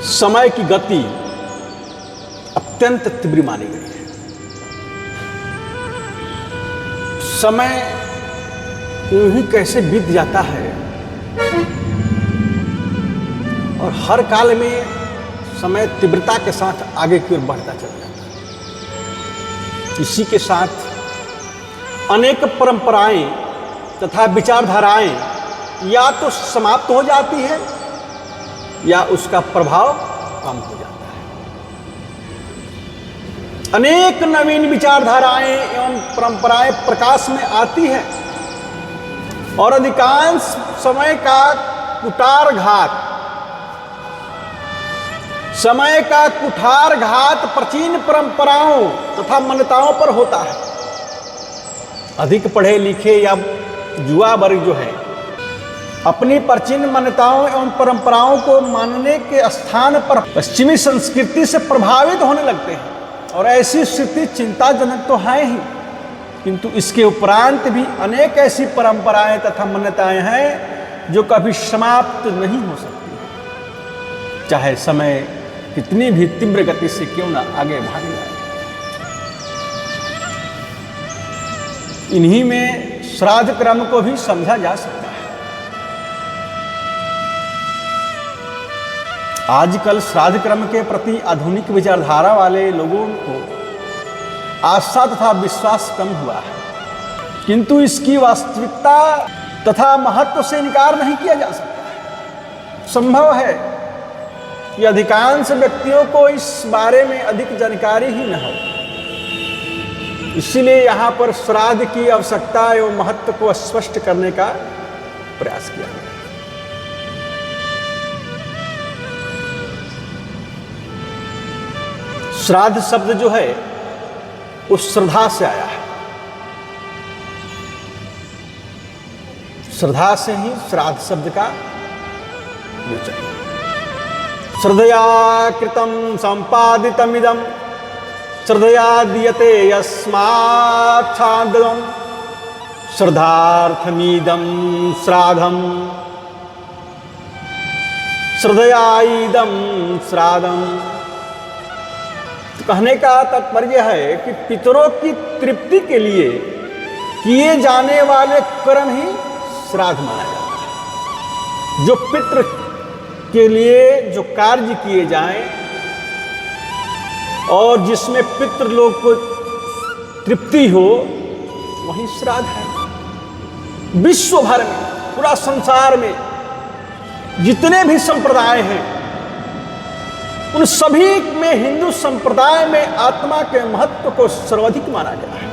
समय की गति अत्यंत तीव्र मानी गई है। समय यूं ही कैसे बीत जाता है और हर काल में समय तीव्रता के साथ आगे की ओर बढ़ता चला जाता है। इसी के साथ अनेक परंपराएं तथा विचारधाराएं या तो समाप्त हो जाती है या उसका प्रभाव कम हो जाता है। अनेक नवीन विचारधाराएं एवं परंपराएं प्रकाश में आती है और अधिकांश समय का कुठारघात प्राचीन परंपराओं तथा मान्यताओं पर होता है। अधिक पढ़े लिखे या युवा वर्ग जो है अपनी प्राचीन मान्यताओं एवं परंपराओं को मानने के स्थान पर पश्चिमी संस्कृति से प्रभावित होने लगते हैं और ऐसी स्थिति चिंताजनक तो है ही, किंतु इसके उपरांत भी अनेक ऐसी परंपराएं तथा मान्यताएं हैं जो कभी समाप्त नहीं हो सकती, चाहे समय कितनी भी तीव्र गति से क्यों ना आगे भाग जाए। इन्हीं में श्राद्ध क्रम को भी समझा जा सकता है। आजकल श्राद्ध क्रम के प्रति आधुनिक विचारधारा वाले लोगों को आस्था तथा विश्वास कम हुआ है, किंतु इसकी वास्तविकता तथा महत्व से इनकार नहीं किया जा सकता। संभव है कि अधिकांश व्यक्तियों को इस बारे में अधिक जानकारी ही न हो, इसलिए यहाँ पर श्राद्ध की आवश्यकता एवं महत्व को स्पष्ट करने का प्रयास किया गया। श्राद्ध शब्द जो है उस श्रद्धा से आया है। श्रद्धा से ही श्राद्ध शब्द का विचार। श्रद्धया कृतं संपादितमिदं श्रद्धया दीयते यस्मात् छान्दं श्रद्धार्थमिदं श्राद्धं श्रद्धया इदं श्राद्धं। कहने का तात्पर्य है कि पितरों की तृप्ति के लिए किए जाने वाले कर्म ही श्राद्ध माना जाता है। जो पितृ के लिए जो कार्य किए जाएं और जिसमें पितृ लोग को तृप्ति हो वही श्राद्ध है। विश्व भर में, पूरा संसार में जितने भी संप्रदाय हैं उन सभी में हिंदू संप्रदाय में आत्मा के महत्व को सर्वाधिक माना गया है।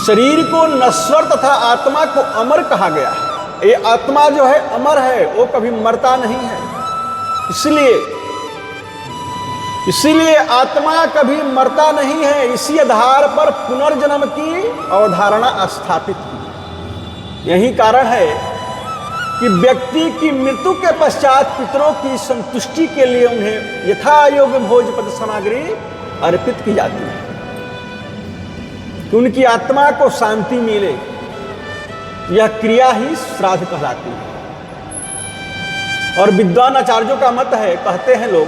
शरीर को नश्वर तथा आत्मा को अमर कहा गया है। ये आत्मा जो है अमर है, वो कभी मरता नहीं है। इसीलिए आत्मा कभी मरता नहीं है। इसी आधार पर पुनर्जन्म की अवधारणा स्थापित की। यही कारण है कि व्यक्ति की मृत्यु के पश्चात पितरों की संतुष्टि के लिए उन्हें यथायोग्य भोजपद सामग्री अर्पित की जाती है कि उनकी आत्मा को शांति मिले। यह क्रिया ही श्राद्ध कहलाती है। और विद्वान आचार्यों का मत है, कहते हैं लोग,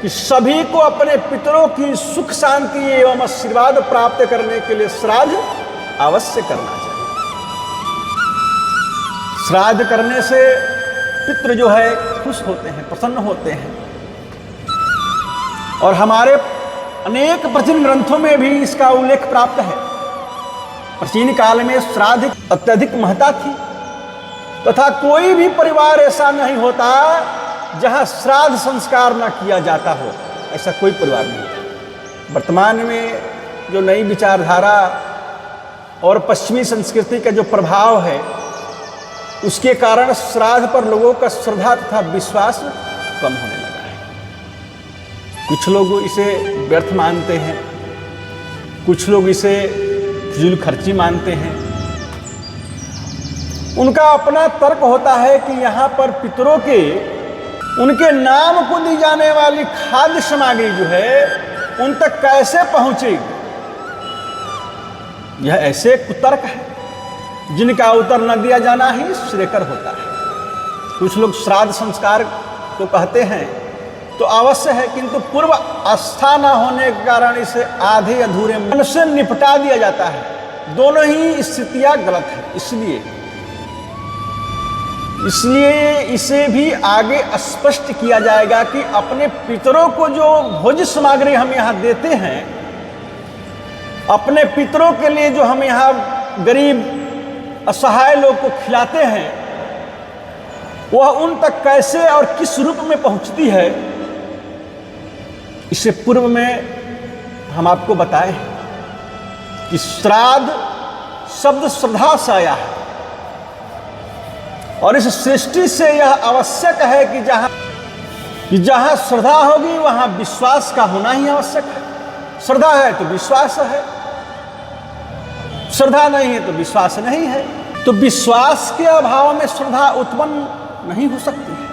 कि सभी को अपने पितरों की सुख शांति एवं आशीर्वाद प्राप्त करने के लिए श्राद्ध अवश्य करना चाहिए। श्राद्ध करने से पितृ जो है खुश होते हैं, प्रसन्न होते हैं। और हमारे अनेक प्राचीन ग्रंथों में भी इसका उल्लेख प्राप्त है। प्राचीन काल में श्राद्ध अत्यधिक महत्ता थी तथा कोई भी परिवार ऐसा नहीं होता जहां श्राद्ध संस्कार न किया जाता हो। ऐसा कोई परिवार नहीं था। वर्तमान में जो नई विचारधारा और पश्चिमी संस्कृति का जो प्रभाव है उसके कारण श्राद्ध पर लोगों का श्रद्धा तथा विश्वास कम होने लगा है। कुछ लोग इसे व्यर्थ मानते हैं, कुछ लोग इसे फिजूल खर्ची मानते हैं। उनका अपना तर्क होता है कि यहाँ पर पितरों के उनके नाम को दी जाने वाली खाद्य सामग्री जो है उन तक कैसे पहुंचेगी। यह ऐसे कुतर्क है जिनका उत्तर न दिया जाना ही श्रेयकर होता है। कुछ लोग श्राद्ध संस्कार को कहते हैं, तो अवश्य है, किंतु पूर्व आस्था न होने के कारण इसे आधे अधूरे मन से निपटा दिया जाता है। दोनों ही स्थितियां गलत है। इसलिए इसे भी आगे स्पष्ट किया जाएगा कि अपने पितरों को जो भोज्य सामग्री हम यहाँ देते हैं, अपने पितरों के लिए जो हम यहाँ गरीब असहाय लोग को खिलाते हैं, वह उन तक कैसे और किस रूप में पहुंचती है, इससे पूर्व में हम आपको बताए कि श्राद्ध शब्द श्रद्धा से आया है, और इस सृष्टि से यह आवश्यक है कि जहां श्रद्धा होगी वहां विश्वास का होना ही आवश्यक है। श्रद्धा है तो विश्वास है, श्रद्धा नहीं है तो विश्वास नहीं है। तो विश्वास के अभाव में श्रद्धा उत्पन्न नहीं हो सकती है।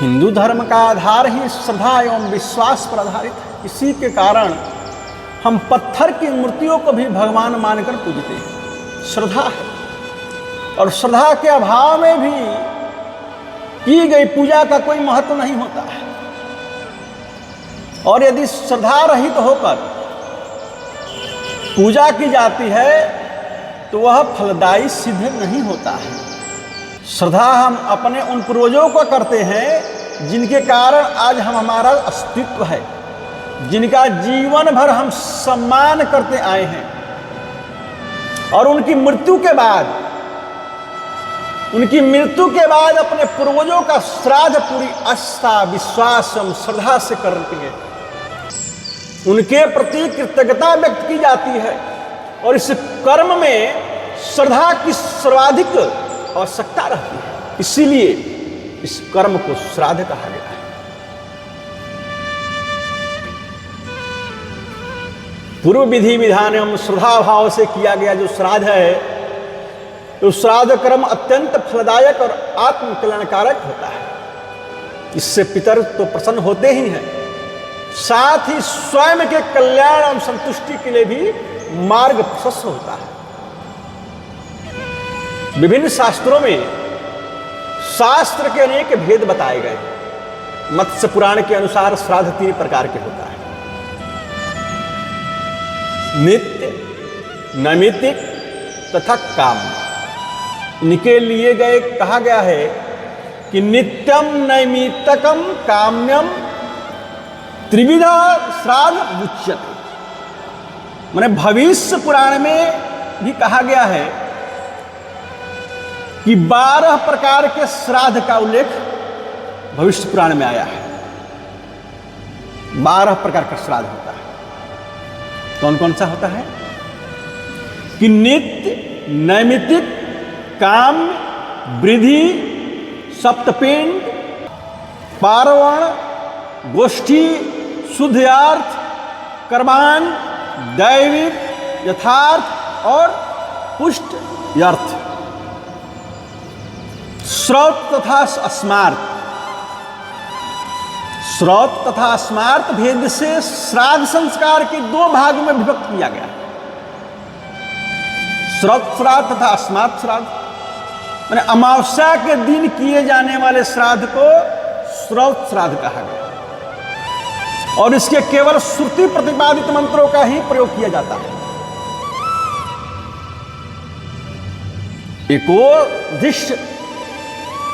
हिंदू धर्म का आधार ही श्रद्धा एवं विश्वास पर आधारित है। इसी के कारण हम पत्थर की मूर्तियों को भी भगवान मानकर पूजते हैं। श्रद्धा है, और श्रद्धा के अभाव में भी की गई पूजा का कोई महत्व नहीं होता है। और यदि श्रद्धा रहित होकर पूजा की जाती है तो वह फलदायी सिद्ध नहीं होता है। श्रद्धा हम अपने उन पूर्वजों को करते हैं जिनके कारण आज हम हमारा अस्तित्व है, जिनका जीवन भर हम सम्मान करते आए हैं, और उनकी मृत्यु के बाद अपने पूर्वजों का श्राद्ध पूरी आस्था, विश्वास एवं श्रद्धा से करते हैं। उनके प्रति कृतज्ञता व्यक्त की जाती है, और इस कर्म में श्रद्धा की सर्वाधिक आवश्यकता रहती है। इसीलिए इस कर्म को श्राद्ध कहा गया है। पूर्व विधि विधान एवं श्रद्धा भाव से किया गया जो श्राद्ध है, तो श्राद्ध कर्म अत्यंत फलदायक और आत्म कल्याणकारक होता है। इससे पितर तो प्रसन्न होते ही हैं, साथ ही स्वयं के कल्याण एवं संतुष्टि के लिए भी मार्ग प्रशस्त होता है। विभिन्न शास्त्रों में शास्त्र के अनेक भेद बताए गए। मत्स्य पुराण के अनुसार श्राद्ध 3 प्रकार के होता है: नित्य, नैमित्तिक तथा काम। इनके लिए गए कहा गया है कि नित्यम नैमित्तकम काम्यम त्रिविधा श्राद्ध उच्यते। माने भविष्य पुराण में भी कहा गया है कि 12 प्रकार के श्राद्ध का उल्लेख भविष्य पुराण में आया है। 12 प्रकार का श्राद्ध होता है। कौन कौन सा होता है? कि नित्य, नैमित्तिक, काम, वृद्धि, सप्तपिंड, पार्वण, गोष्ठी, शुद्धार्थ, कर्माण, दैविक, यथार्थ और पुष्ट अर्थ। श्रौत तथा स्मार्त। श्रौत तथा स्मार्त भेद से श्राद्ध संस्कार के 2 भागों में विभक्त किया गया। श्रौत श्राद्ध तथा स्मार्त श्राद्ध, माने अमावस्या के दिन किए जाने वाले श्राद्ध को श्रौत श्राद्ध कहा गया, और इसके केवल श्रुति प्रतिपादित मंत्रों का ही प्रयोग किया जाता है। एकोदिश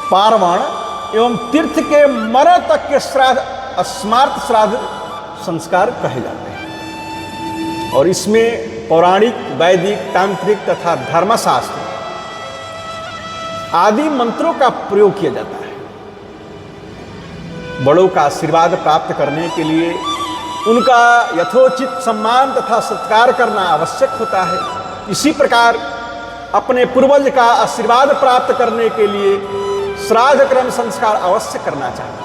पार्वण एवं तीर्थ के मरण तक के श्राद्ध स्मार्त श्राद्ध संस्कार कहे जाते हैं, और इसमें पौराणिक, वैदिक, तांत्रिक तथा धर्मशास्त्र आदि मंत्रों का प्रयोग किया जाता है। बड़ों का आशीर्वाद प्राप्त करने के लिए उनका यथोचित सम्मान तथा सत्कार करना आवश्यक होता है। इसी प्रकार अपने पूर्वज का आशीर्वाद प्राप्त करने के लिए श्राद्ध कर्म संस्कार अवश्य करना चाहिए।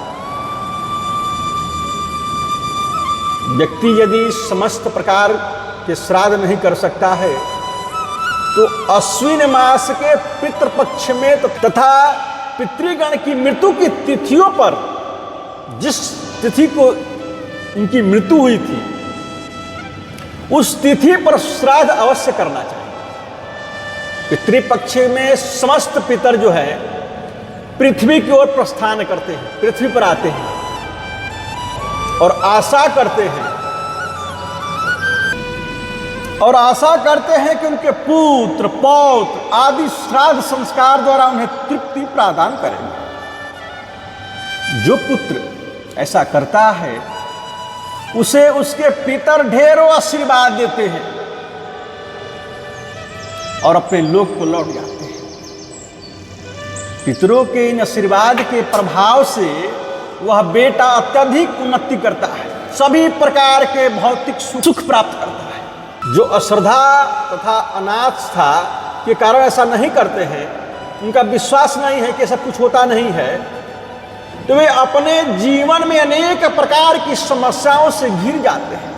व्यक्ति यदि समस्त प्रकार के श्राद्ध नहीं कर सकता है तो अश्विन मास के पितृपक्ष में तथा पितृगण की मृत्यु की तिथियों पर, जिस तिथि को इनकी मृत्यु हुई थी उस तिथि पर श्राद्ध अवश्य करना चाहिए। पितृपक्ष में समस्त पितर जो है पृथ्वी की ओर प्रस्थान करते हैं, पृथ्वी पर आते हैं और आशा करते हैं कि उनके पुत्र पौत्र आदि श्राद्ध संस्कार द्वारा उन्हें तृप्ति प्रदान करेंगे। जो पुत्र ऐसा करता है उसे उसके पितर ढेरों आशीर्वाद देते हैं और अपने लोक को लौट जाते हैं। पितरों के इन आशीर्वाद के प्रभाव से वह बेटा अत्यधिक उन्नति करता है, सभी प्रकार के भौतिक सुख प्राप्त करता है। जो अश्रद्धा तथा अनास्था के कारण ऐसा नहीं करते हैं, उनका विश्वास नहीं है कि ऐसा कुछ होता नहीं है, तो वे अपने जीवन में अनेक प्रकार की समस्याओं से घिर जाते हैं।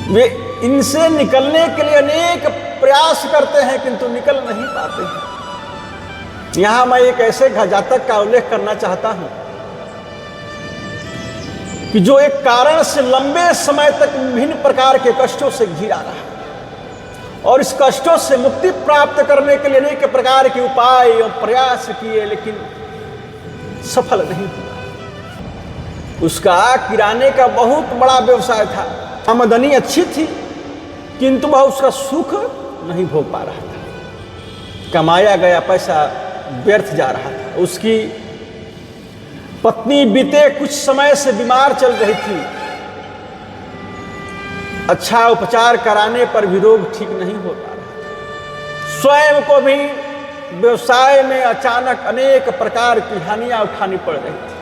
वे इनसे निकलने के लिए अनेक प्रयास करते हैं किंतु निकल नहीं पाते हैं। यहां मैं एक ऐसे जातक का उल्लेख करना चाहता हूं कि जो एक कारण से लंबे समय तक विभिन्न प्रकार के कष्टों से घिरा रहा और इस कष्टों से मुक्ति प्राप्त करने के लिए अनेक प्रकार के उपाय और प्रयास किए, लेकिन सफल नहीं हुआ। उसका किराने का बहुत बड़ा व्यवसाय था, आमदनी अच्छी थी, किंतु वह उसका सुख नहीं भोग पा रहा था। कमाया गया पैसा व्यर्थ जा रहा था। उसकी पत्नी बीते कुछ समय से बीमार चल रही थी। अच्छा उपचार कराने पर भी रोग ठीक नहीं हो पा रहा था। स्वयं को भी व्यवसाय में अचानक अनेक प्रकार की हानियां उठानी पड़ रही थी।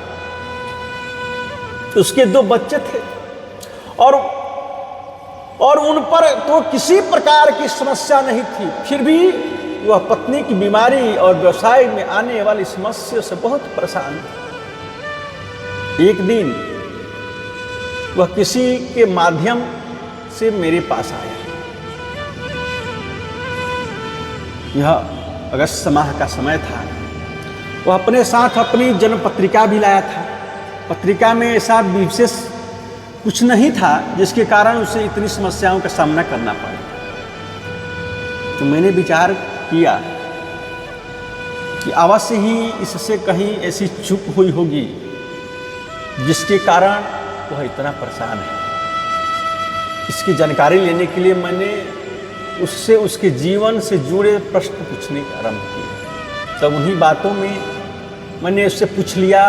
उसके 2 बच्चे थे और उन पर तो किसी प्रकार की समस्या नहीं थी, फिर भी वह पत्नी की बीमारी और व्यवसाय में आने वाली समस्या से बहुत परेशान था। एक दिन वह किसी के माध्यम से मेरे पास आया। यह अगस्त माह का समय था। वह अपने साथ अपनी जन्म पत्रिका भी लाया था। पत्रिका में ऐसा विशेष कुछ नहीं था जिसके कारण उसे इतनी समस्याओं का सामना करना पड़ा। तो मैंने विचार किया कि अवश्य ही इससे कहीं ऐसी चूक हुई होगी जिसके कारण वह इतना परेशान है। इसकी जानकारी लेने के लिए मैंने उससे उसके जीवन से जुड़े प्रश्न पूछने का आरंभ किया। तब उन्हीं बातों में मैंने उससे पूछ लिया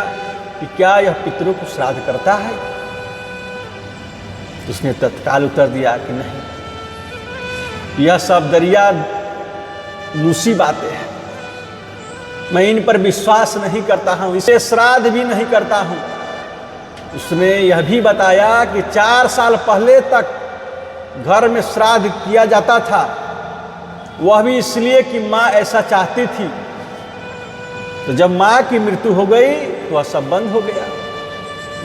कि क्या यह पितरों को श्राद्ध करता है? तो उसने तत्काल उत्तर दिया कि नहीं, यह सब दरिया लूसी बातें हैं, मैं इन पर विश्वास नहीं करता हूं, इसे श्राद्ध भी नहीं करता हूं। उसने यह भी बताया कि 4 साल पहले तक घर में श्राद्ध किया जाता था, वह भी इसलिए कि माँ ऐसा चाहती थी। तो जब माँ की मृत्यु हो गई तो वह सब बंद हो गया।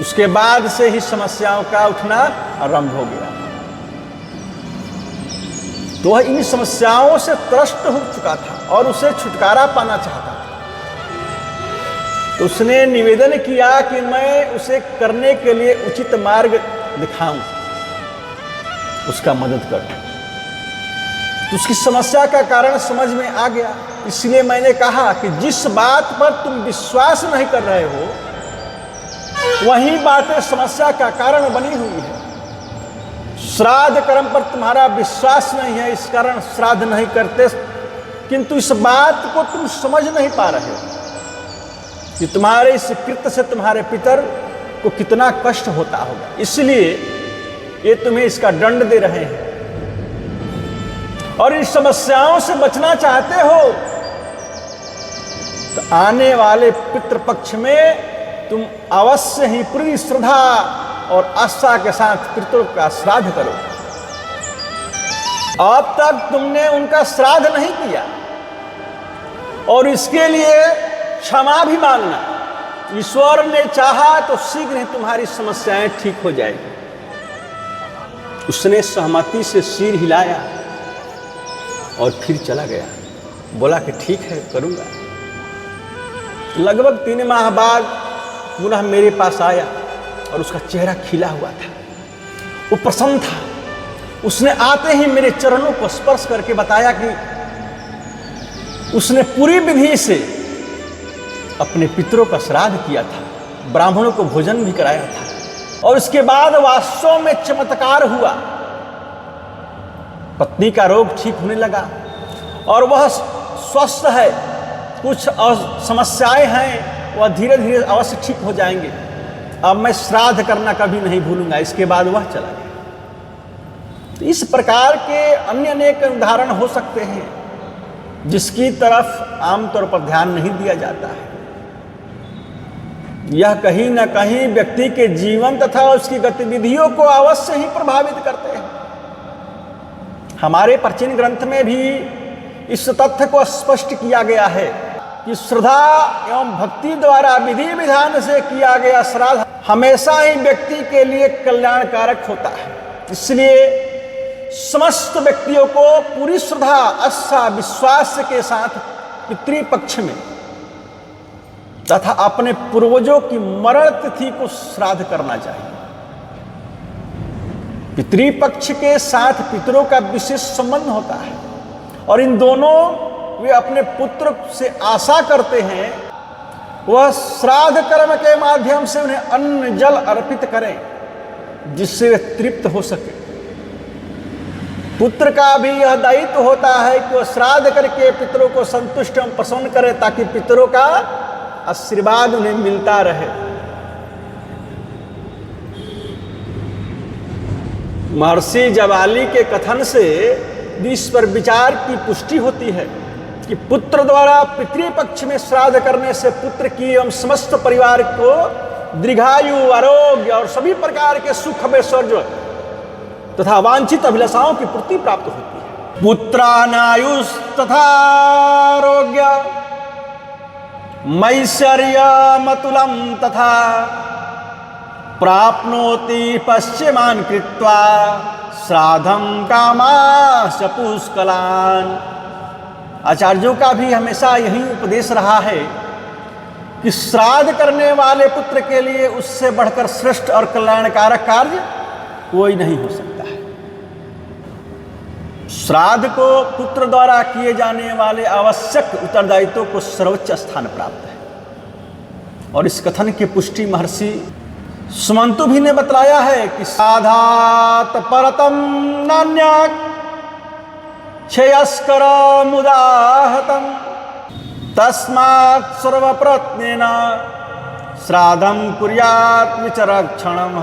उसके बाद से ही समस्याओं का उठना आरंभ हो गया। तो वह इन समस्याओं से त्रस्त हो चुका था और उसे छुटकारा पाना चाहता था। तो उसने निवेदन किया कि मैं उसे करने के लिए उचित मार्ग दिखाऊं, उसका मदद करूं। तो उसकी समस्या का कारण समझ में आ गया। इसलिए मैंने कहा कि जिस बात पर तुम विश्वास नहीं कर रहे हो वही बातें समस्या का कारण बनी हुई है। श्राद्ध कर्म पर तुम्हारा विश्वास नहीं है, इस कारण श्राद्ध नहीं करते, किंतु इस बात को तुम समझ नहीं पा रहे हो कि तुम्हारे इस कृत्य से तुम्हारे पितर को कितना कष्ट होता होगा, इसलिए ये तुम्हें इसका दंड दे रहे हैं। और इन समस्याओं से बचना चाहते हो तो आने वाले पितृपक्ष में तुम अवश्य ही पूरी श्रद्धा और आस्था के साथ पितरों का श्राद्ध करो। अब तक तुमने उनका श्राद्ध नहीं किया और इसके लिए क्षमा भी मांगना। ईश्वर ने चाहा तो शीघ्र ही तुम्हारी समस्याएं ठीक हो जाएगी। उसने सहमति से सिर हिलाया और फिर चला गया। बोला कि ठीक है, करूंगा। लगभग 3 माह बाद पुनः मेरे पास आया और उसका चेहरा खिला हुआ था, वो प्रसन्न था। उसने आते ही मेरे चरणों को स्पर्श करके बताया कि उसने पूरी विधि से अपने पितरों का श्राद्ध किया था, ब्राह्मणों को भोजन भी कराया था। और उसके बाद वास्तव में चमत्कार हुआ, पत्नी का रोग ठीक होने लगा और वह स्वस्थ है। कुछ समस्याएं हैं, वह धीरे धीरे अवश्य ठीक हो जाएंगे। अब मैं श्राद्ध करना कभी नहीं भूलूंगा। इसके बाद वह चला गया। तो इस प्रकार के अन्य अनेक उदाहरण हो सकते हैं जिसकी तरफ आमतौर पर ध्यान नहीं दिया जाता है। यह कहीं न कहीं व्यक्ति के जीवन तथा उसकी गतिविधियों को अवश्य ही प्रभावित करते हैं। हमारे प्राचीन ग्रंथ में भी इस तथ्य को स्पष्ट किया गया है कि श्रद्धा एवं भक्ति द्वारा विधि विधान से किया गया श्राद्ध हमेशा ही व्यक्ति के लिए कल्याणकारक होता है। इसलिए समस्त व्यक्तियों को पूरी श्रद्धा आस्था विश्वास के साथ पितृपक्ष में तथा अपने पूर्वजों की मरण तिथि को श्राद्ध करना चाहिए। पितृपक्ष के साथ पितरों का विशेष संबंध होता है और इन दोनों वे अपने पुत्र से आशा करते हैं वह श्राद्ध कर्म के माध्यम से उन्हें अन्न जल अर्पित करें जिससे वे तृप्त हो सके। पुत्र का भी यह दायित्व होता है कि वह श्राद्ध करके पितरों को संतुष्ट एवं प्रसन्न करे ताकि पितरों का आशीर्वाद उन्हें मिलता रहे। महर्षि जवाली के कथन से इस पर विचार की पुष्टि होती है कि पुत्र द्वारा पितृपक्ष में श्राद्ध करने से पुत्र की एवं समस्त परिवार को दीर्घायु, आरोग्य और सभी प्रकार के सुख ऐश्वर्य तथा वांछित अभिलाषाओं की पूर्ति प्राप्त होती है। पुत्रानायुष तथा आरोग्य मैश्वर्यमतुलं तथा प्राप्नोति पश्चिमान् कृत्वा श्राद्धं कामाश्च पुष्कलान्। आचार्यों का भी हमेशा यही उपदेश रहा है कि श्राद्ध करने वाले पुत्र के लिए उससे बढ़कर श्रेष्ठ और कल्याणकारक कार्य कोई नहीं हो सकता है। श्राद्ध को पुत्र द्वारा किए जाने वाले आवश्यक उत्तरदायित्वों को सर्वोच्च स्थान प्राप्त है। और इस कथन की पुष्टि महर्षि सुमंतु भी ने बतलाया है कि साधात परतम नान्यात् क्षयस्कर मुदाहतम तस्मात् सर्वप्रत्नेन श्राद्धं कुर्यात् विचरक्षणम्।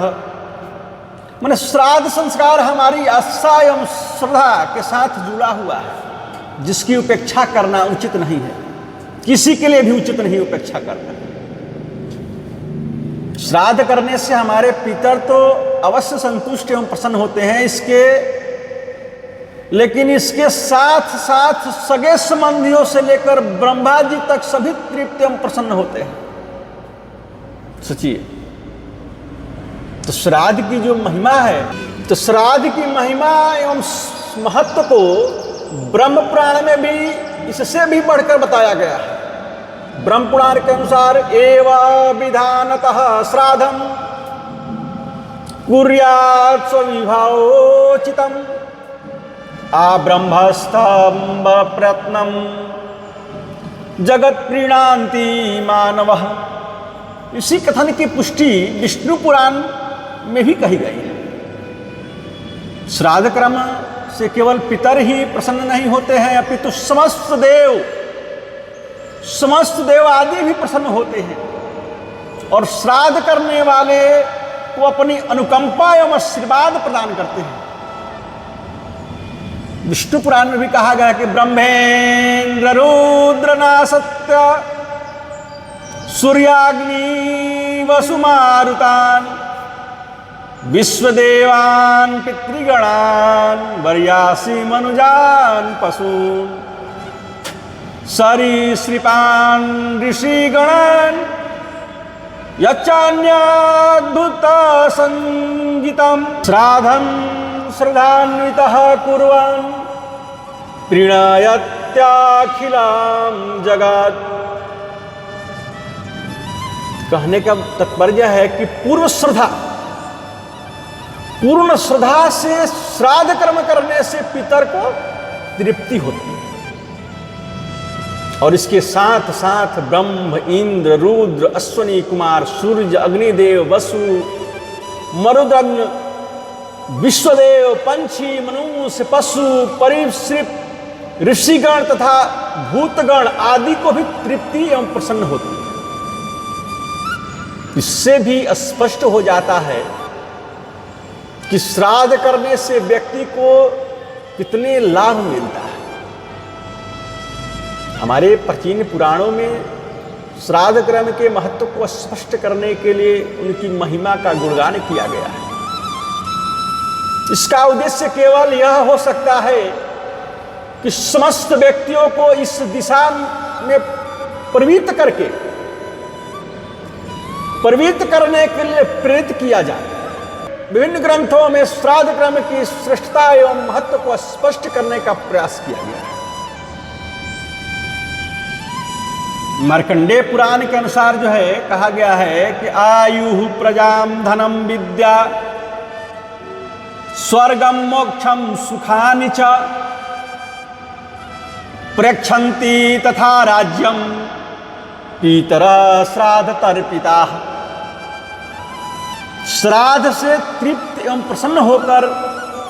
माने श्राद्ध संस्कार हमारी आस्था एवं श्रद्धा के साथ जुड़ा हुआ है जिसकी उपेक्षा करना उचित नहीं है। किसी के लिए भी उचित नहीं उपेक्षा करना। श्राद्ध करने से हमारे पितर तो अवश्य संतुष्ट एवं प्रसन्न होते हैं लेकिन इसके साथ साथ सगे संबंधियों से लेकर ब्रह्मा जी तक सभी तृप्त एवं प्रसन्न होते हैं। सोचिए, तो श्राद्ध की जो महिमा है, तो श्राद्ध की महिमा एवं महत्व को ब्रह्म पुराण में भी इससे भी बढ़कर बताया गया है। ब्रह्म पुराण के अनुसार एव विधानतः श्राद्धं कुर्यात् स्वविभावोचितम् आब्रह्मस्तंभ प्रत्नम जगत प्रीणांति मानवः। इसी कथन की पुष्टि विष्णु पुराण में भी कही गई है। श्राद्ध कर्म से केवल पितर ही प्रसन्न नहीं होते हैं अपितु समस्त देव आदि भी प्रसन्न होते हैं और श्राद्ध करने वाले को अपनी अनुकंपा एवं आशीर्वाद प्रदान करते हैं। विष्णु पुराण में भी कहा गया कि ब्रह्मेंद्र रुद्र नासत्य सूर्याग्नि वसुमारुतान विश्वदेवान पितृगणान वर्यासी मनुजान पशून सरीसृपान ऋषिगणान यच्चान्याद्भुत संगीतम श्राद्धं श्रद्धान्वितः कुर्वन् प्रीणायत्याखिलां जगत्। कहने का तात्पर्य है कि पूर्ण श्रद्धा से श्राद्ध कर्म करने से पितर को तृप्ति होती है। और इसके साथ साथ ब्रह्म, इंद्र, रुद्र, अश्वनी कुमार, सूर्य, अग्निदेव, वसु, मरुदग्न, विश्वदेव, पंछी, मनुष्य, पशु, परिसृप, ऋषिगण तथा भूतगण आदि को भी तृप्ति एवं प्रसन्न होती है। इससे भी स्पष्ट हो जाता है कि श्राद्ध करने से व्यक्ति को कितने लाभ मिलता है। हमारे प्राचीन पुराणों में श्राद्ध कर्म के महत्व को स्पष्ट करने के लिए उनकी महिमा का गुणगान किया गया है। इसका उद्देश्य केवल यह हो सकता है कि समस्त व्यक्तियों को इस दिशा में प्रवृत्त करने के लिए प्रेरित किया जाए। विभिन्न ग्रंथों में श्राद्ध कर्म की श्रेष्ठता एवं महत्व को स्पष्ट करने का प्रयास किया गया है। मार्कंडेय पुराण के अनुसार जो है कहा गया है कि आयु प्रजाम धनम विद्या स्वर्गम मोक्षम सुखानि च प्रेक्षन्ति तथा राज्यम पितरः श्राद्ध तर्पिता। श्राद्ध से तृप्त एवं प्रसन्न होकर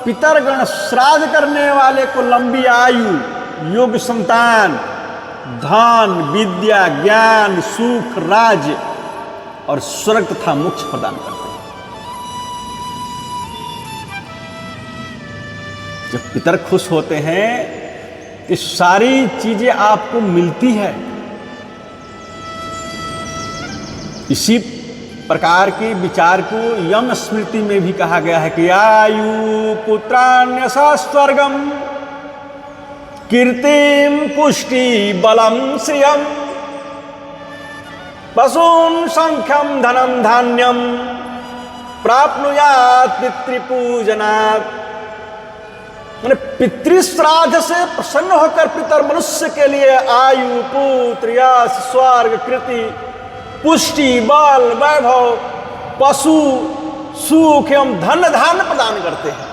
पितरगण श्राद्ध करने वाले को लंबी आयु, योग्य संतान, धन, विद्या, ज्ञान, सुख, राज्य और स्वर्ग तथा मोक्ष प्रदान करते हैं। जब पितर खुश होते हैं कि सारी चीजें आपको मिलती है। इसी प्रकार के विचार को यम स्मृति में भी कहा गया है कि आयु पुत्रान्यसा स्वर्गम कीर्तिम पुष्टि बलम श्रियम पशून संख्यम धनम धान्यम प्राप्नुयात् पितृपूजनात्। मैंने पितृश्राद्ध से प्रसन्न होकर पितर मनुष्य के लिए आयु, पुत्र, यश, स्वर्ग, कीर्ति, पुष्टि, बल, वैभव, पशु, सुख एवं धन धान्य प्रदान करते हैं।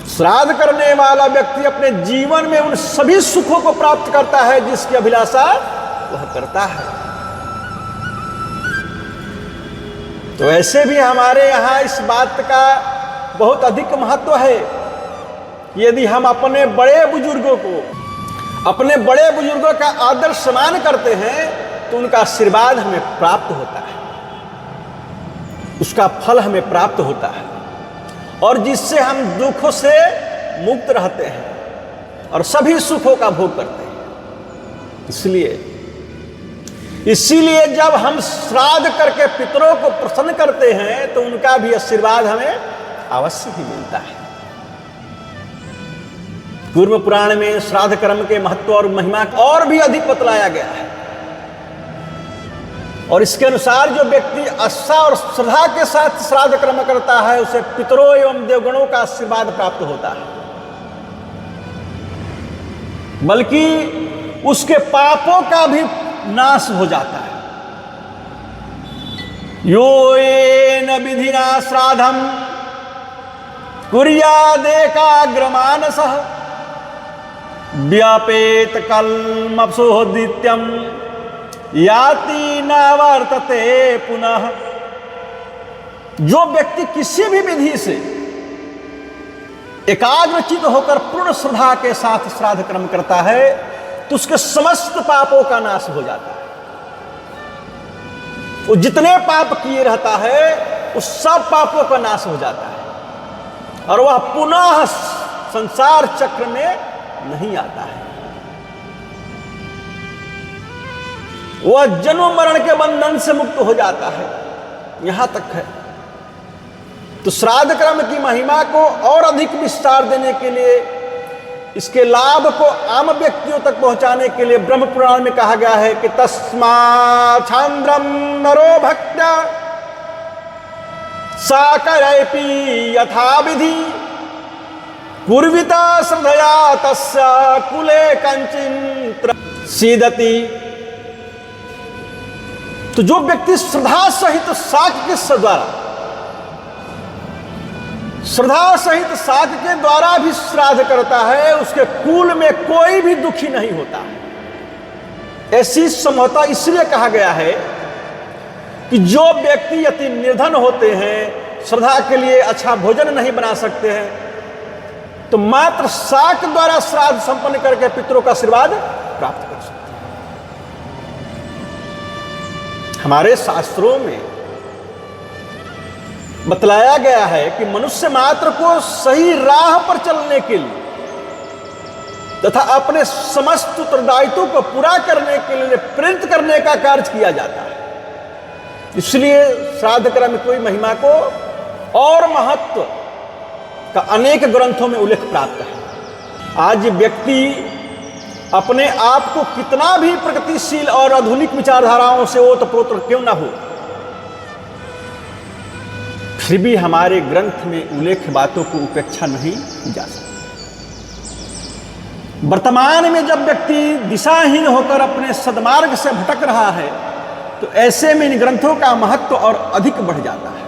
श्राद्ध करने वाला व्यक्ति अपने जीवन में उन सभी सुखों को प्राप्त करता है जिसकी अभिलाषा वह करता है। तो ऐसे भी हमारे यहाँ इस बात का बहुत अधिक महत्व है। यदि हम अपने बड़े बुजुर्गों का आदर सम्मान करते हैं तो उनका आशीर्वाद हमें प्राप्त होता है, उसका फल हमें प्राप्त होता है और जिससे हम दुखों से मुक्त रहते हैं और सभी सुखों का भोग करते हैं। इसीलिए जब हम श्राद्ध करके पितरों को प्रसन्न करते हैं तो उनका भी आशीर्वाद हमें अवश्य ही मिलता है। पूर्व पुराण में श्राद्ध कर्म के महत्व और महिमा और भी अधिक बतलाया गया है और इसके अनुसार जो व्यक्ति आस्था और श्रद्धा के साथ श्राद्ध कर्म करता है उसे पितरों एवं देवगणों का आशीर्वाद प्राप्त होता है, बल्कि उसके पापों का भी नाश हो जाता है। यो येन विधिना श्राद्धम कुर्यादेकाग्रमानसः व्यापेत कल्मषोदित्यम याति नावर्तते पुनः। जो व्यक्ति किसी भी विधि से एकाग्रचित होकर पूर्ण श्रद्धा के साथ श्राद्ध कर्म करता है तो उसके समस्त पापों का नाश हो जाता है। वो जितने पाप किए रहता है उस सब पापों का नाश हो जाता है और वह पुनः संसार चक्र में नहीं आता है। वह जन्म मरण के बंधन से मुक्त हो जाता है। यहां तक है तो श्राद्ध कर्म की महिमा को और अधिक विस्तार देने के लिए, इसके लाभ को आम व्यक्तियों तक पहुंचाने के लिए ब्रह्म पुराण में कहा गया है कि तस्मात् छान्द्रम नरो भक्त्या साकरैपि यथा विधि पूर्विता श्रद्धया तस्य कुले कंचिन सीदति। तो जो व्यक्ति श्रद्धा सहित साक के द्वारा भी श्राद्ध करता है उसके कुल में कोई भी दुखी नहीं होता है। ऐसी समझौता इसलिए कहा गया है कि जो व्यक्ति अति निर्धन होते हैं, श्रद्धा के लिए अच्छा भोजन नहीं बना सकते हैं, तो मात्र शाक द्वारा श्राद्ध संपन्न करके पितरों का आशीर्वाद प्राप्त कर सकते हैं। हमारे शास्त्रों में बतलाया गया है कि मनुष्य मात्र को सही राह पर चलने के लिए तथा अपने समस्त उत्तरदायित्वों को पूरा करने के लिए प्रेरित करने का कार्य किया जाता है। इसलिए श्राद्ध कर्म की महिमा को और महत्व का अनेक ग्रंथों में उल्लेख प्राप्त है। आज व्यक्ति अपने आप को कितना भी प्रगतिशील और आधुनिक विचारधाराओं से ओतप्रोत क्यों ना हो, फिर भी हमारे ग्रंथ में उल्लेख बातों को उपेक्षा नहीं की जा सकती। वर्तमान में जब व्यक्ति दिशाहीन होकर अपने सद्मार्ग से भटक रहा है, तो ऐसे में इन ग्रंथों का महत्व और अधिक बढ़ जाता है।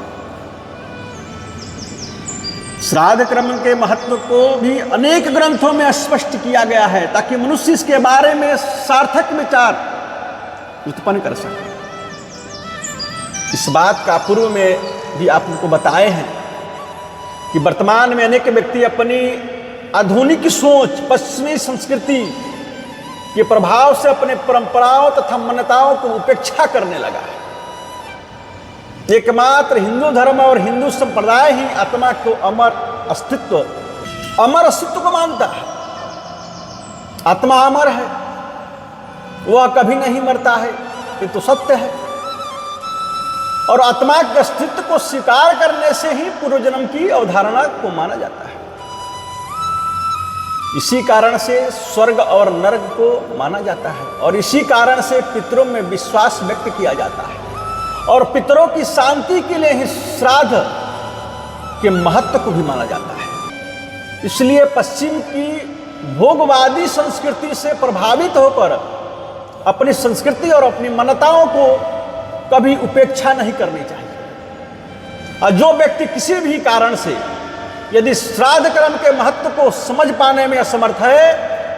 श्राद्ध कर्म के महत्व को भी अनेक ग्रंथों में स्पष्ट किया गया है, ताकि मनुष्य इसके बारे में सार्थक विचार उत्पन्न कर सके। इस बात का पूर्व में भी आपको बताए हैं कि वर्तमान में अनेक व्यक्ति अपनी आधुनिक सोच, पश्चिमी संस्कृति के प्रभाव से अपने परंपराओं तथा मान्यताओं को उपेक्षा करने लगा है। एकमात्र हिंदू धर्म और हिंदू संप्रदाय ही आत्मा को अमर अस्तित्व को मानता है। आत्मा अमर है, वह कभी नहीं मरता है, ये तो सत्य है। और आत्मा के अस्तित्व को स्वीकार करने से ही पूर्वजन्म की अवधारणा को माना जाता है। इसी कारण से स्वर्ग और नरक को माना जाता है, और इसी कारण से पितरों में विश्वास व्यक्त किया जाता है, और पितरों की शांति के लिए ही श्राद्ध के महत्व को भी माना जाता है। इसलिए पश्चिम की भोगवादी संस्कृति से प्रभावित होकर अपनी संस्कृति और अपनी मान्यताओं को कभी उपेक्षा नहीं करनी चाहिए। और जो व्यक्ति किसी भी कारण से यदि श्राद्ध कर्म के महत्व को समझ पाने में असमर्थ है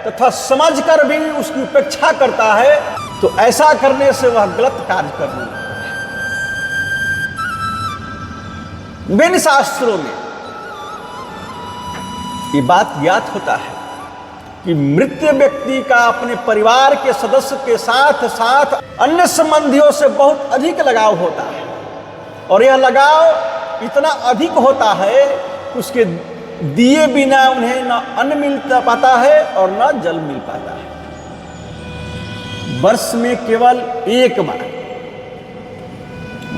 तथा समझकर भी उसकी उपेक्षा करता है, तो ऐसा करने से वह गलत कार्य करने लगता है। विभिन्न शास्त्रों में ये बात ज्ञात होता है कि मृत व्यक्ति का अपने परिवार के सदस्य के साथ साथ अन्य संबंधियों से बहुत अधिक लगाव होता है, और यह लगाव इतना अधिक होता है कि उसके दिए बिना उन्हें न अन्न मिल पाता है और न जल मिल पाता है। वर्ष में केवल एक बार,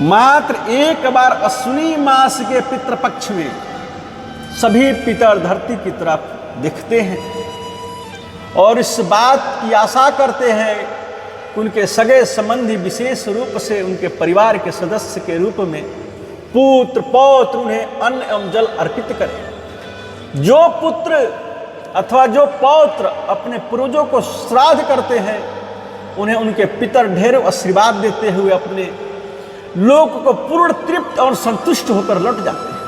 मात्र एक बार अश्विनी मास के पितृपक्ष में सभी पितर धरती की तरफ देखते हैं और इस बात की आशा करते हैं कि उनके सगे संबंधी विशेष रूप से उनके परिवार के सदस्य के रूप में पुत्र पौत्र उन्हें अन्न एवं जल अर्पित करें। जो पुत्र अथवा जो पौत्र अपने पूर्वजों को श्राद्ध करते हैं, उन्हें उनके पितर ढेरों आशीर्वाद देते हुए अपने लोक को पूर्ण तृप्त और संतुष्ट होकर लौट जाते हैं।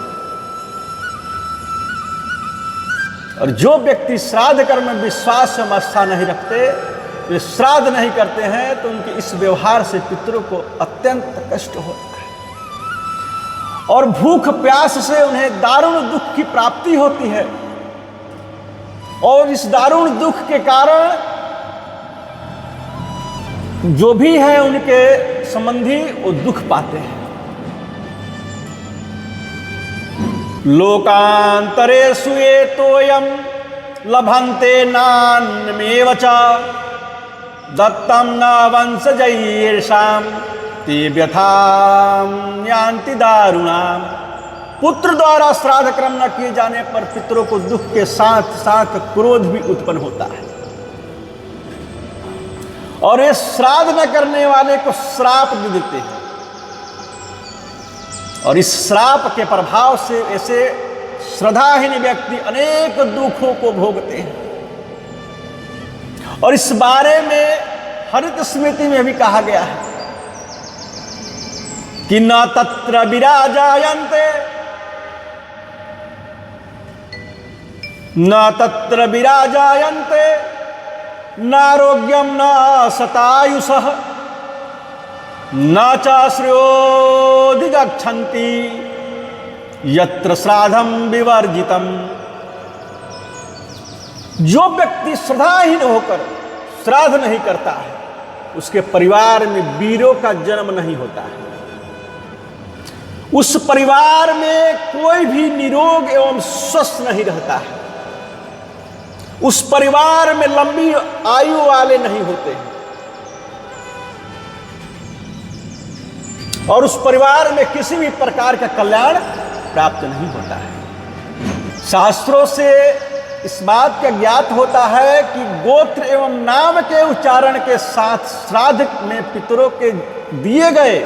और जो व्यक्ति श्राद्ध कर्म में विश्वास में आस्था नहीं रखते, वे श्राद्ध नहीं करते हैं, तो उनके इस व्यवहार से पितरों को अत्यंत कष्ट होता है और भूख प्यास से उन्हें दारुण दुख की प्राप्ति होती है, और इस दारुण दुख के कारण जो भी है उनके संबंधी वो दुख पाते हैं। लोकांतरेषु ये तोयम लभन्ते नान्यमेव च दत्तम न वंशजैर्षाम ते व्यथाम यान्ति दारुणाम। पुत्र द्वारा श्राद्ध कर्म न किए जाने पर पितरों को दुख के साथ साथ क्रोध भी उत्पन्न होता है, और ये श्राद्ध न करने वाले को श्राप भी देते हैं, और इस श्राप के प्रभाव से ऐसे श्रद्धाहीन व्यक्ति अनेक दुखों को भोगते हैं। और इस बारे में हरित स्मृति में भी कहा गया है कि न तत्र विराजायन्ते न तत्र विराजायन्ते नारोग्यम न शतायुषः न चाश्रयोदिगच्छन्ति यत्र श्राद्धम विवर्जितम। जो व्यक्ति श्रद्धाहीन होकर श्राद्ध नहीं करता है, उसके परिवार में वीरों का जन्म नहीं होता है। उस परिवार में कोई भी निरोग एवं स्वस्थ नहीं रहता है। उस परिवार में लंबी आयु वाले नहीं होते हैं और उस परिवार में किसी भी प्रकार का कल्याण प्राप्त नहीं होता है। शास्त्रों से इस बात का ज्ञात होता है कि गोत्र एवं नाम के उच्चारण के साथ श्राद्ध में पितरों के दिए गए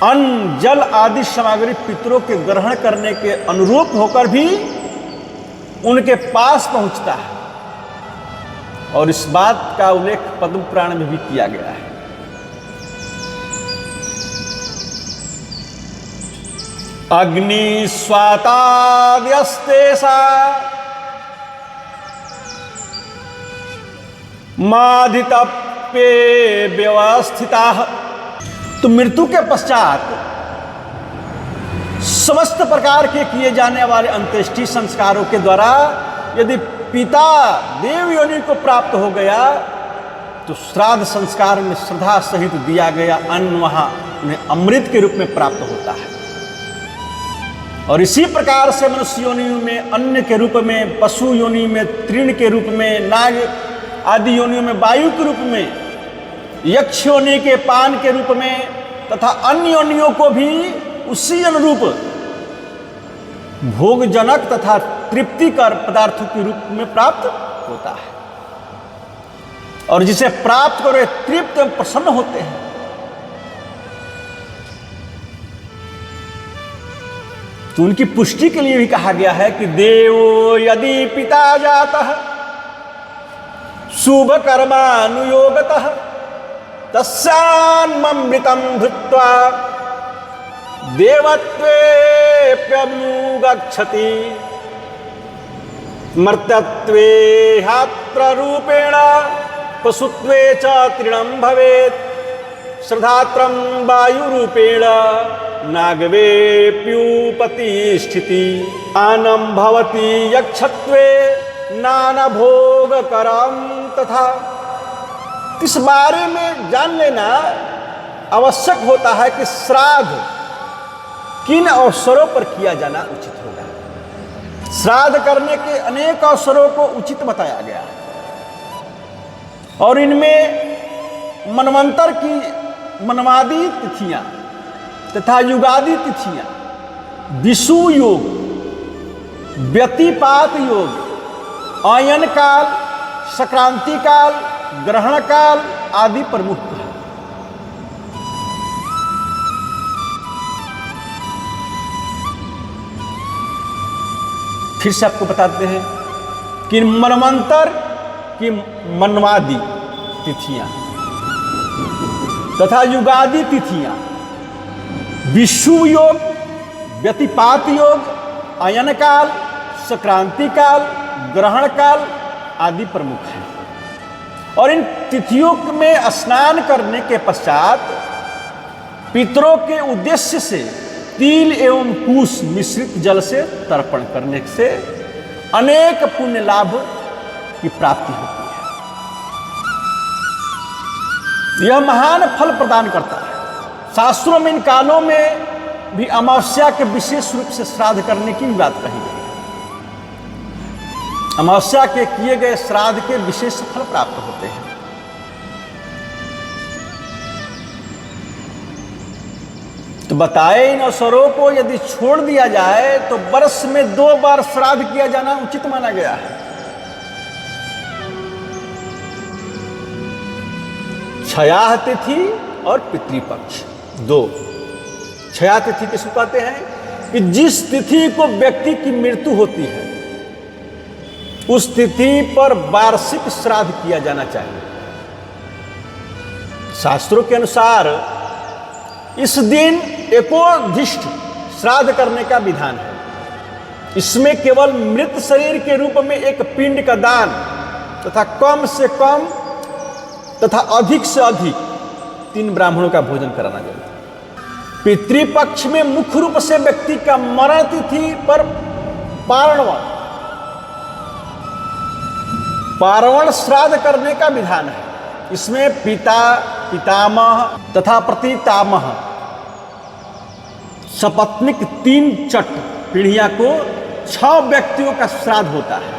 अन्न जल आदि सामग्री पितरों के ग्रहण करने के अनुरूप होकर भी उनके पास पहुंचता है और इस बात का उल्लेख पद्म पुराण में भी किया गया है। अग्नि स्वाताद्यस्तेषा माधितप्ये व्यवस्थिताः। तो मृत्यु के पश्चात समस्त प्रकार के किए जाने वाले अंत्येष्टि संस्कारों के द्वारा यदि पिता देव योनि को प्राप्त हो गया तो श्राद्ध संस्कार में श्रद्धा सहित दिया गया अन्न वहां उन्हें अमृत के रूप में प्राप्त होता है। और इसी प्रकार से मनुष्य योनि में अन्न के रूप में, पशु योनि में तृण के रूप में, नाग आदि योनियों में वायु के रूप में, यक्ष योनि के पान के रूप में तथा अन्य योनियों को भी उसी अनुरूप भोगजनक तथा तृप्तिकर पदार्थों के रूप में प्राप्त होता है। और जिसे प्राप्त करो तृप्त एवं प्रसन्न होते हैं। तो उनकी पुष्टि के लिए भी कहा गया है कि देवो यदि पिता जातः शुभ कर्मानुयोगतः तस्यान्मृतम भूत्वा देवत्वेऽप्यनुगच्छति मर्त्यत्वे हात्र रूपेण पशुत्वे च तृणं भवेत् श्रद्धात्रं वायुरूपेण नागवेऽप्युपतिष्ठति आनं भवति यक्षत्वे नानाभोगकरं तथा। इस बारे में जान लेना आवश्यक होता है कि श्राद्ध किन अवसरों पर किया जाना उचित होगा। श्राद्ध करने के अनेक अवसरों को उचित बताया गया और इनमें मनवंतर की मनवादी तिथियां तथा युगादि तिथियां, विषु योग, व्यतिपात योग, आयन काल, संक्रांति काल, ग्रहण काल आदि प्रमुख है। फिर से आपको बताते हैं कि मनवंतर की मनवादी तिथियां तथा युगादि तिथियां, विषु योग, व्यतिपात योग, आयन काल, संक्रांति काल, ग्रहण काल आदि प्रमुख हैं। और इन तिथियों में स्नान करने के पश्चात पितरों के उद्देश्य से तिल एवं कुश मिश्रित जल से तर्पण करने से अनेक पुण्य लाभ की प्राप्ति होती है। यह महान फल प्रदान करता है। शास्त्रों में इन कालों में भी अमावस्या के विशेष रूप से श्राद्ध करने की बात कही गई है। अमावस्या के किए गए श्राद्ध के विशेष फल प्राप्त होते हैं। तो बताए इन अवसरों को यदि छोड़ दिया जाए तो वर्ष में 2 बार श्राद्ध किया जाना उचित माना गया है। क्षयाह तिथि और पितृपक्ष 2। क्षया तिथि किसको कहते हैं कि जिस तिथि को व्यक्ति की मृत्यु होती है उस तिथि पर वार्षिक श्राद्ध किया जाना चाहिए। शास्त्रों के अनुसार इस दिन एकोदिष्ट श्राद्ध करने का विधान है। इसमें केवल मृत शरीर के रूप में एक पिंड का दान तथा कम से कम तथा अधिक से अधिक 3 ब्राह्मणों का भोजन कराना जरूरी है। पितृपक्ष में मुख्य रूप से व्यक्ति का मरण तिथि पर पार्वण श्राद्ध करने का विधान है। इसमें पिता, पितामह तथा प्रतितामह सपत्निक 3 चट पीढ़िया को 6 व्यक्तियों का श्राद्ध होता है।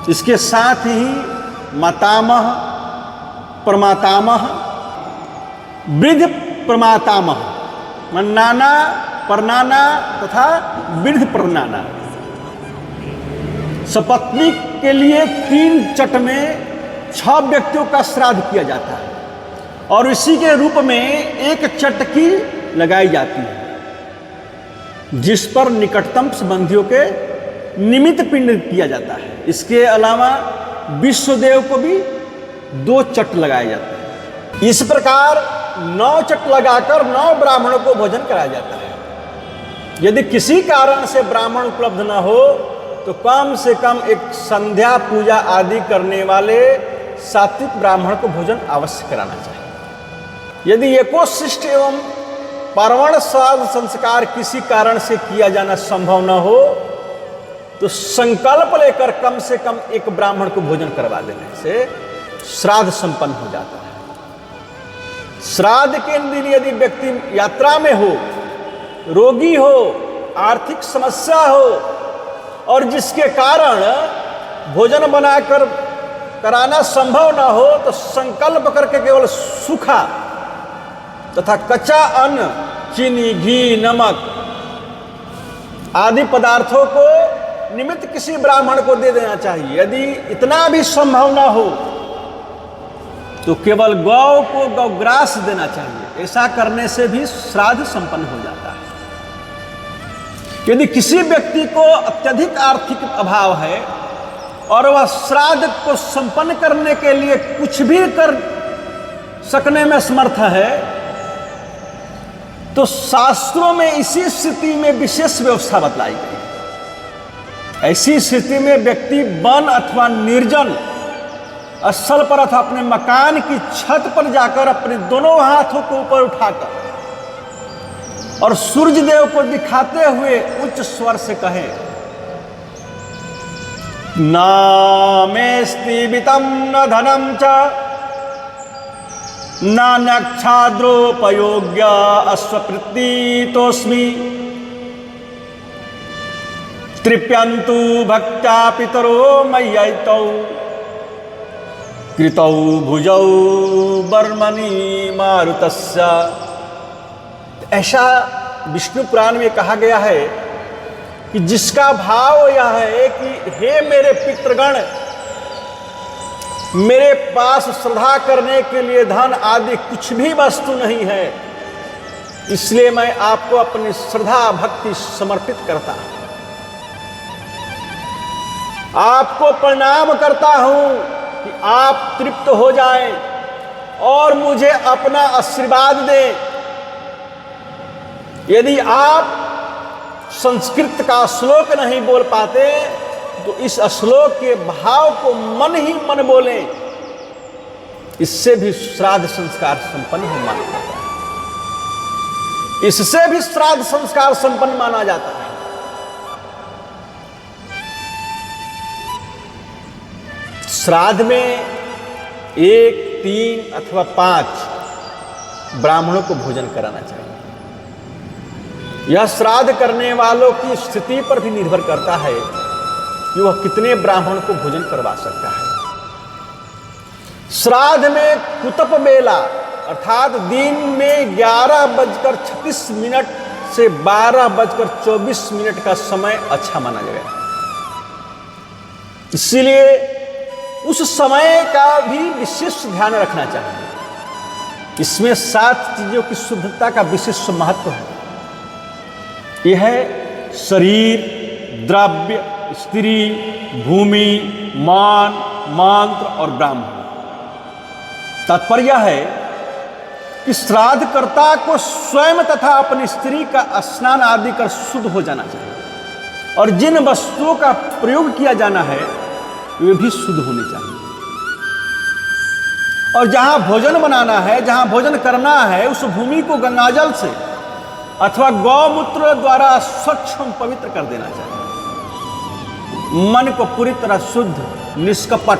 इसके साथ ही मातामह, प्रमातामह, वृद्ध प्रमातामह, नाना, परनाना तथा वृद्ध परनाना सपत्निक के लिए 3 चट में 6 व्यक्तियों का श्राद्ध किया जाता है और इसी के रूप में एक चटकी लगाई जाती है जिस पर निकटतम संबंधियों के निमित्त पिंड किया जाता है। इसके अलावा विश्वदेव को भी 2 चट लगाए जाते हैं। इस प्रकार 9 चट लगाकर 9 ब्राह्मणों को भोजन कराया जाता है। यदि किसी कारण से ब्राह्मण उपलब्ध न हो तो कम से कम एक संध्या पूजा आदि करने वाले सात्विक ब्राह्मण को भोजन अवश्य कराना चाहिए। यदि एकोशिष्ट एवं पार्वण श्राद्ध संस्कार किसी कारण से किया जाना संभव न हो तो संकल्प लेकर कम से कम एक ब्राह्मण को भोजन करवा देने से श्राद्ध संपन्न हो जाता है। श्राद्ध के दिन यदि व्यक्ति यात्रा में हो, रोगी हो, आर्थिक समस्या हो और जिसके कारण भोजन बनाकर कराना संभव न हो तो संकल्प करके केवल सूखा तथा कच्चा अन्न, चीनी, घी, नमक आदि पदार्थों को निमित्त किसी ब्राह्मण को दे देना चाहिए। यदि इतना भी संभव न हो तो केवल गौ को गौग्रास देना चाहिए। ऐसा करने से भी श्राद्ध संपन्न हो जाता है। यदि किसी व्यक्ति को अत्यधिक आर्थिक अभाव है और वह श्राद्ध को संपन्न करने के लिए कुछ भी कर सकने में समर्थ है तो शास्त्रों में इसी स्थिति में विशेष व्यवस्था बतलाई गई। ऐसी स्थिति में व्यक्ति वन अथवा निर्जन स्थल पर अथवा अपने मकान की छत पर जाकर अपने दोनों हाथों को ऊपर उठाकर और सूर्य देव को दिखाते हुए उच्च स्वर से कहे, नामेस्ति वित्तं न धनं च नान्यक्षाद्रोपयोग्य अस्वपृत्तितोऽस्मि तृप्यन्तु भक्त्या पितरो मय्यैतौ कृतौ भुजौ बर्मणि मारुतस्य। ऐसा विष्णु पुराण में कहा गया है कि जिसका भाव यह है कि हे मेरे पितृगण, मेरे पास श्रद्धा करने के लिए धन आदि कुछ भी वस्तु नहीं है, इसलिए मैं आपको अपनी श्रद्धा भक्ति समर्पित करता हूं, आपको प्रणाम करता हूं कि आप तृप्त हो जाएं और मुझे अपना आशीर्वाद दें। यदि आप संस्कृत का श्लोक नहीं बोल पाते तो इस श्लोक के भाव को मन ही मन बोलें, इससे भी श्राद्ध संस्कार संपन्न हो माना जाता है। इससे भी श्राद्ध संस्कार संपन्न माना जाता है। श्राद्ध में 1, 3 अथवा 5 ब्राह्मणों को भोजन कराना चाहिए। यह श्राद्ध करने वालों की स्थिति पर भी निर्भर करता है कि वह कितने ब्राह्मण को भोजन करवा सकता है। श्राद्ध में कुतप बेला अर्थात दिन में 11:36 से 12:24 का समय अच्छा माना गया। इसीलिए उस समय का भी विशेष ध्यान रखना चाहिए। इसमें 7 चीजों की शुद्धता का विशेष महत्व है। यह है शरीर, द्रव्य, स्त्री, भूमि, मान, मंत्र और ब्राह्मण। तात्पर्य है कि श्राद्धकर्ता को स्वयं तथा अपनी स्त्री का स्नान आदि कर शुद्ध हो जाना चाहिए और जिन वस्तुओं का प्रयोग किया जाना है वे भी शुद्ध होने चाहिए। और जहां भोजन बनाना है, जहां भोजन करना है, उस भूमि को गंगाजल से अथवा गौमूत्र द्वारा स्वच्छ एवं पवित्र कर देना चाहिए। मन को पूरी तरह शुद्ध, निष्कपट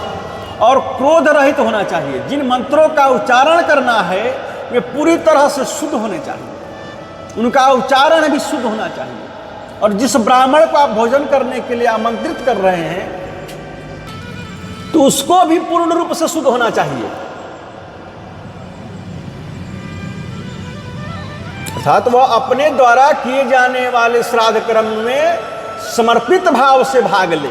और क्रोध रहित होना चाहिए। जिन मंत्रों का उच्चारण करना है वे पूरी तरह से शुद्ध होने चाहिए, उनका उच्चारण भी शुद्ध होना चाहिए। और जिस ब्राह्मण को आप भोजन करने के लिए आमंत्रित कर रहे हैं तो उसको भी पूर्ण रूप से शुद्ध होना चाहिए। अर्थात वह अपने द्वारा किए जाने वाले श्राद्ध कर्म में समर्पित भाव से भाग ले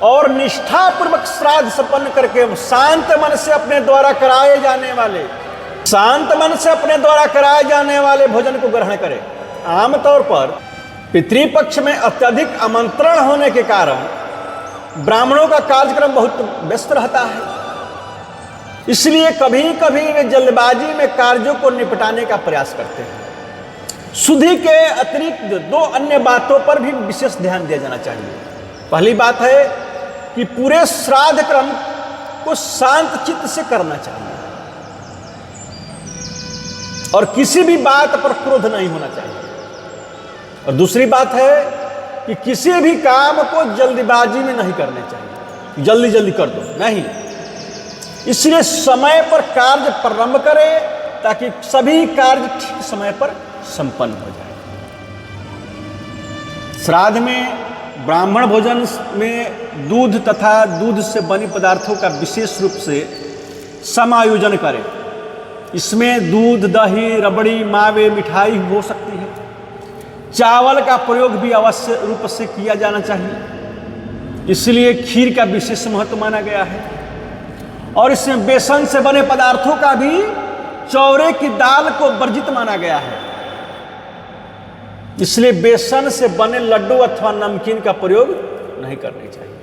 और निष्ठापूर्वक श्राद्ध संपन्न करके शांत मन से अपने द्वारा कराए जाने वाले भोजन को ग्रहण करे। आमतौर पर पितृपक्ष में अत्यधिक आमंत्रण होने के कारण ब्राह्मणों का कार्यक्रम बहुत व्यस्त रहता है, इसलिए कभी कभी वे जल्दबाजी में कार्यों को निपटाने का प्रयास करते हैं। शुद्धि के अतिरिक्त दो अन्य बातों पर भी विशेष ध्यान दिया जाना चाहिए। पहली बात है कि पूरे श्राद्ध क्रम को शांत चित्त से करना चाहिए और किसी भी बात पर क्रोध नहीं होना चाहिए। और दूसरी बात है कि किसी भी काम को जल्दबाजी में नहीं करने चाहिए, जल्दी जल्दी कर दो नहीं। इसलिए समय पर कार्य प्रारंभ करें ताकि सभी कार्य ठीक समय पर संपन्न हो जाए। श्राद्ध में ब्राह्मण भोजन में दूध तथा दूध से बनी पदार्थों का विशेष रूप से समायोजन करें। इसमें दूध, दही, रबड़ी, मावे, मिठाई हो सकती है। चावल का प्रयोग भी अवश्य रूप से किया जाना चाहिए, इसलिए खीर का विशेष महत्व माना गया है। और इसमें बेसन से बने पदार्थों का भी, चौरे की दाल को वर्जित माना गया है, इसलिए बेसन से बने लड्डू अथवा नमकीन का प्रयोग नहीं करने चाहिए।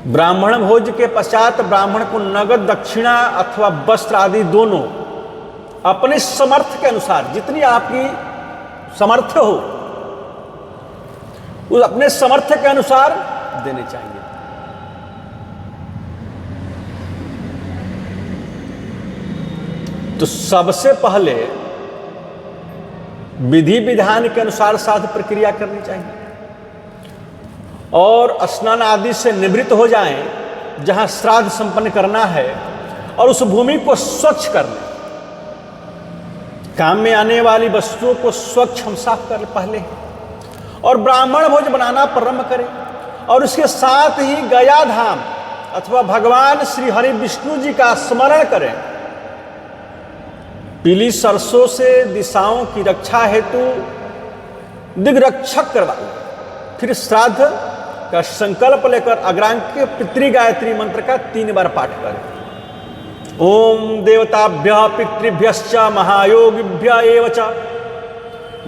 ब्राह्मण भोज के पश्चात ब्राह्मण को नगद दक्षिणा अथवा वस्त्र आदि दोनों अपने समर्थ के अनुसार, जितनी आपकी समर्थ हो उस अपने समर्थ के अनुसार देने चाहिए। तो सबसे पहले विधि विधान के अनुसार श्राद्ध प्रक्रिया करनी चाहिए और स्नान आदि से निवृत्त हो जाएं जहां श्राद्ध संपन्न करना है, और उस भूमि को स्वच्छ कर लें। काम में आने वाली वस्तुओं को स्वच्छ हम साफ कर पहले और ब्राह्मण भोज बनाना प्रारंभ करें। और उसके साथ ही गया धाम अथवा भगवान श्री हरि विष्णु जी का स्मरण करें। पीली सरसों से दिशाओं की रक्षा हेतु दिग्रक्षक करवाएं। फिर श्राद्ध का संकल्प लेकर अग्रांग के पितृ गायत्री मंत्र का 3 बार पाठ करें। ओम देवताभ्य पितृभ्यश्च महायोगिभ्य एव च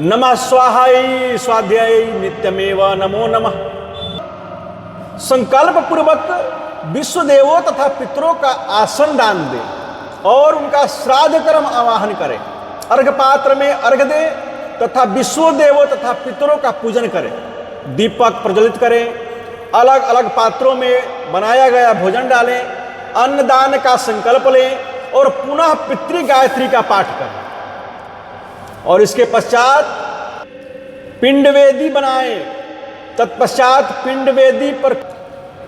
नमः स्वाहाय स्वाध्याय नित्यमेव नमो नमः। संकल्प पूर्वक विश्व देवों तथा पितरों का आसन दान दें और उनका श्राद्ध कर्म आवाहन करें। अर्घ पात्र में अर्घ दें तथा विश्व देवों तथा पितरों का पूजन करें। दीपक प्रज्वलित करें। अलग अलग पात्रों में बनाया गया भोजन डालें। अन्नदान का संकल्प लें और पुनः पितृ गायत्री का पाठ करें। और इसके पश्चात पिंड वेदी बनाएं। तत्पश्चात पिंड वेदी पर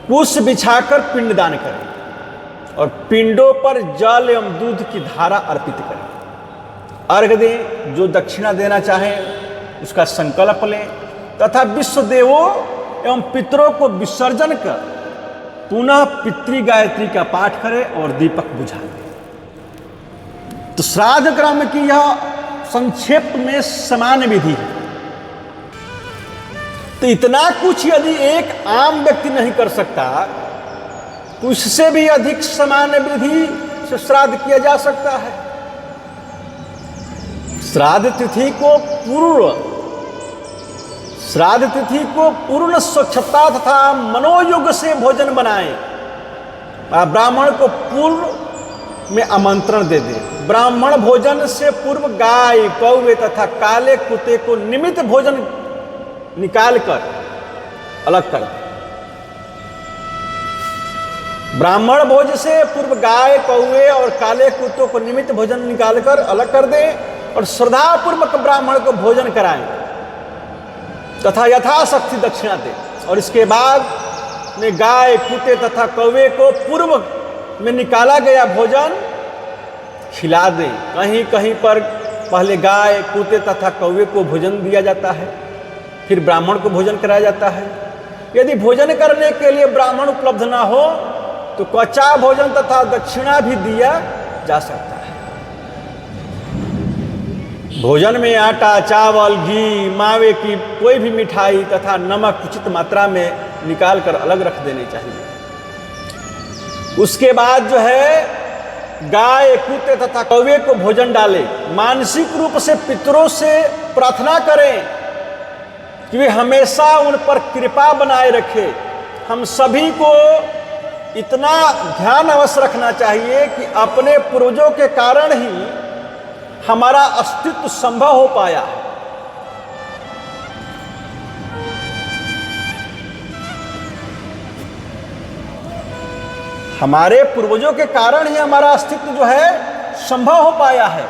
कुश बिछाकर पिंडदान करें और पिंडों पर जल एवं दूध की धारा अर्पित करें। अर्घ दें। जो दक्षिणा देना चाहें उसका संकल्प लें तथा विश्व देवों एवं पितरों को विसर्जन कर पुनः पितृ गायत्री का पाठ करें और दीपक बुझा दें। तो श्राद्ध क्रम की यह संक्षेप में समान विधि है। तो इतना कुछ यदि एक आम व्यक्ति नहीं कर सकता तो इससे भी अधिक समान विधि से श्राद्ध किया जा सकता है। श्राद्ध तिथि को पूर्ण स्वच्छता तथा मनोयोग से भोजन बनाएं। ब्राह्मण को पूर्व में आमंत्रण दे दें। ब्राह्मण भोजन से पूर्व गाय, कौवे तथा काले कुत्ते को निमित्त भोजन निकालकर अलग कर दें। ब्राह्मण भोज से पूर्व गाय, कौवे और काले कुत्तों को निमित्त भोजन निकालकर अलग कर दें और श्रद्धापूर्वक ब्राह्मण को भोजन कराएं तथा यथाशक्ति दक्षिणा दें। और इसके बाद में गाय, कुत्ते तथा कौवे को पूर्व में निकाला गया भोजन खिला दें। कहीं कहीं पर पहले गाय, कुत्ते तथा कौवे को भोजन दिया जाता है, फिर ब्राह्मण को भोजन कराया जाता है। यदि भोजन करने के लिए ब्राह्मण उपलब्ध ना हो तो क्वचा भोजन तथा दक्षिणा भी दिया जा सकता है। भोजन में आटा, चावल, घी, मावे की कोई भी मिठाई तथा नमक उचित मात्रा में निकाल कर अलग रख देने चाहिए। उसके बाद जो है गाय, कुत्ते तथा कौवे को भोजन डालें। मानसिक रूप से पितरों से प्रार्थना करें कि वे हमेशा उन पर कृपा बनाए रखे। हम सभी को इतना ध्यान अवश्य रखना चाहिए कि अपने पूर्वजों के कारण ही हमारा अस्तित्व संभव हो पाया है। हमारे पूर्वजों के कारण ही हमारा अस्तित्व जो है संभव हो पाया है।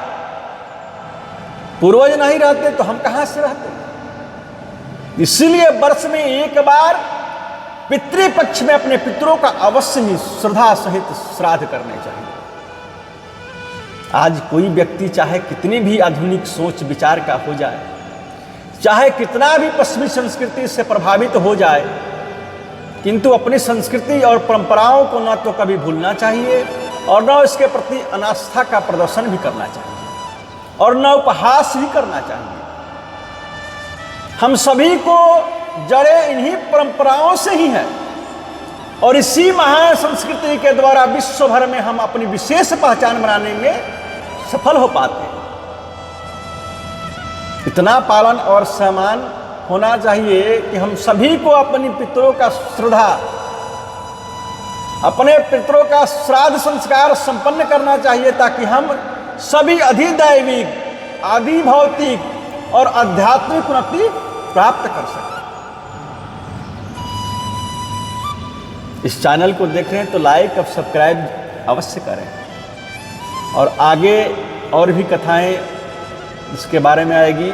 पूर्वज नहीं रहते तो हम कहां से रहते। इसीलिए वर्ष में एक बार पितृपक्ष में अपने पितरों का अवश्य ही श्रद्धा सहित श्राद्ध करने चाहिए। आज कोई व्यक्ति चाहे कितनी भी आधुनिक सोच विचार का हो जाए, चाहे कितना भी पश्चिमी संस्कृति से प्रभावित हो जाए, किंतु अपनी संस्कृति और परंपराओं को न तो कभी भूलना चाहिए और न इसके प्रति अनास्था का प्रदर्शन भी करना चाहिए और न उपहास भी करना चाहिए। हम सभी को जड़ें इन्हीं परंपराओं से ही है और इसी महान संस्कृति के द्वारा विश्व भर में हम अपनी विशेष पहचान बनाने में सफल हो पाते हैं। इतना पालन और सम्मान होना चाहिए कि हम सभी को अपनी पितरों का श्रद्धा, अपने पितरों का श्राद्ध संस्कार संपन्न करना चाहिए ताकि हम सभी अधिदैविक, अधिभौतिक और आध्यात्मिक उन्नति प्राप्त कर सकें। इस चैनल को देख रहे हैं तो लाइक और सब्सक्राइब अवश्य करें और आगे और भी कथाएं इसके बारे में आएगी।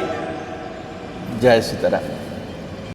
जय सीताराम।